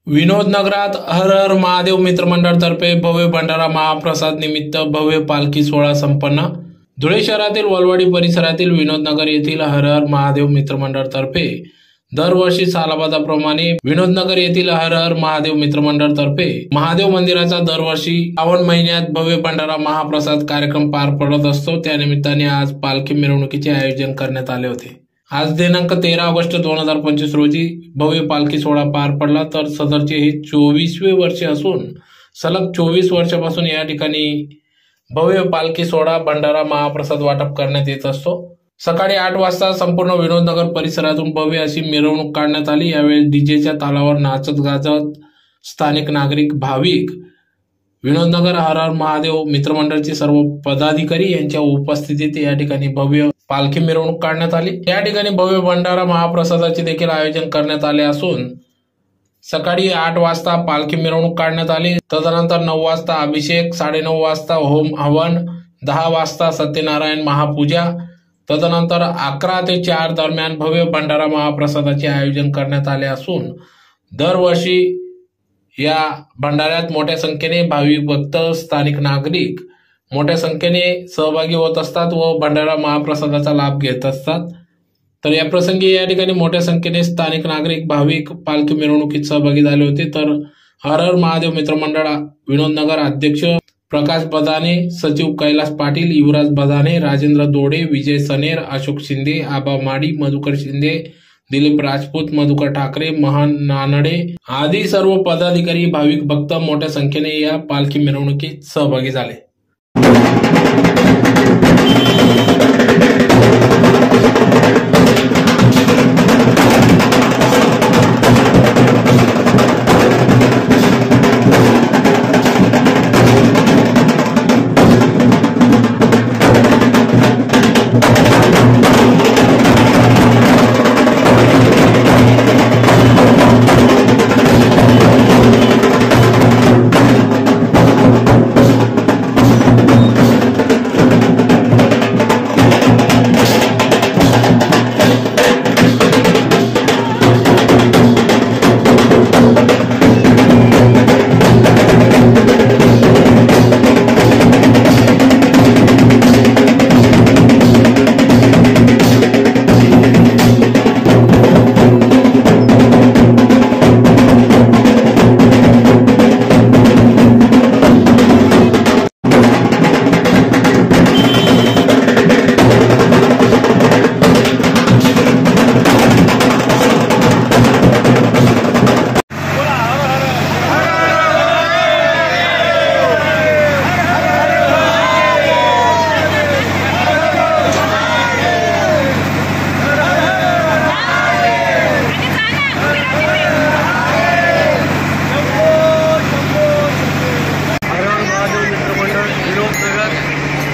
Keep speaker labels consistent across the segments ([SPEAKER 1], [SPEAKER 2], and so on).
[SPEAKER 1] विनोद नगरात हर हर महादेव मित्रमंडळ तर्फे भव्य भंडारा महाप्रसाद निमित्त भव्य पालखी सोहळा संपन्न। धुळे शहरातील वलवाडी परिसरातील विनोद नगर येथील हर हर महादेव मित्रमंडळ तर्फे दरवर्षी सालाबादाप्रमाणे विनोद नगर येथील हर हर महादेव मित्रमंडळ तर्फे महादेव मंदिराचा दरवर्षी श्रावण महिन्यात भव्य भंडारा महाप्रसाद कार्यक्रम पार पडत असतो। त्यानिमित्ताने आज पालखी मिरवणुकीचे आयोजन करण्यात आले होते। आज दिनांक 13 ऑगस्ट 2025 रोजी भव्य पालखी सोहळा पार पडला। तर सदरचे हे 24वे वर्ष असून सलग 24 वर्षापासून या ठिकाणी भव्य पालखी सोहळा भंडारा महाप्रसाद वाटप करण्यात येत असतो। सकाळी 8 वाजता संपूर्ण विनोद नगर परिसरातून भव्य अशी मिरवणूक काढण्यात आली। यावेळी डीजेच्या तालावर नाचत गाजत स्थानिक नागरिक भाविक विनोद नगर हर हर महादेव मित्रमंडळाचे सर्व पदाधिकारी यांच्या उपस्थितीत या ठिकाणी भव्य पालखी मिरवणूक काढण्यात आली। या ठिकाणी भव्य भंडारा महाप्रसादाचे देखील आयोजन करण्यात आले असून सकाळी 8 वाजता पालखी मिरवणूक काढण्यात आली। तदनंतर 9 वाजता अभिषेक, 9:30 वाजता होम हवन, 10 वाजता सत्यनारायण महापूजा, तदनंतर 11 ते 4 दरम्यान भव्य भंडारा महाप्रसादाचे आयोजन करण्यात आले असून दरवर्षी या भंडाऱ्यात मोठ्या संख्येने भाविक भक्त स्थानिक नागरिक मोठ्या संख्येने सहभागी होत असतात व भंडारा महाप्रसादाचा लाभ घेत असतात। तर या प्रसंगी या ठिकाणी मोठ्या संख्येने स्थानिक नागरिक भाविक पालखी मिरवणुकीत सहभागी झाले होते। तर हर हर महादेव मित्रमंडळ विनोद नगर अध्यक्ष प्रकाश बदाने, सचिव कैलास पाटील, युवराज बदाने, राजेंद्र दोडे, विजय सनेर, अशोक शिंदे, आबा माडी, मधुकर शिंदे, दिलीप राजपूत, मधुकर ठाकरे, महान नानडे आदी सर्व पदाधिकारी भाविक भक्त मोठ्या संख्येने या पालखी मिरवणुकीत सहभागी झाले।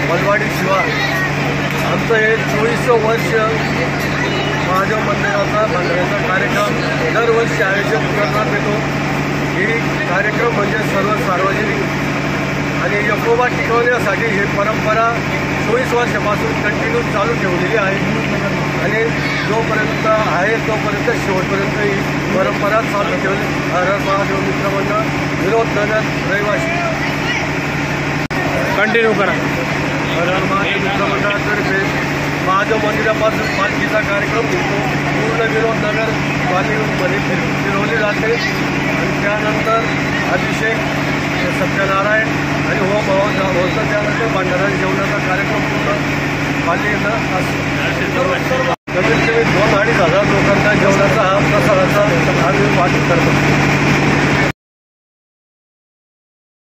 [SPEAKER 2] वलवाडी शिवार आमचं हे 24 वर्ष महादेव मंदिराचा भंडाऱ्याचा कार्यक्रम दरवर्षी आयोजित करण्यात येतो। ही कार्यक्रम म्हणजे सर्व सार्वजनिक आणि यशोबा टिकवण्यासाठी ही परंपरा 24 वर्षापासून कंटिन्यू चालू ठेवलेली आहे आणि जोपर्यंत आहे तोपर्यंत शेवटपर्यंत ही परंपरा चालू ठेवली। हर हर महादेव मित्रमंडळ विनोद नगर रहिवासी
[SPEAKER 1] कंटिन्यू करा।
[SPEAKER 2] हर हर महादेव मित्रमंडळातर्फे महादेव मंदिरापासून पालखीचा कार्यक्रम होतो। पूर्ण विनोद नगर पालखीमध्ये फिरवली जाते आणि त्यानंतर अभिषेक, सत्यनारायण आणि होम हवन होतं। त्यानंतर भंडारा जेवणाचा कार्यक्रम पूर्ण पालखीचा असतो। कमीत कमी 2-2.5 हजार लोकांचा जेवणाचा हा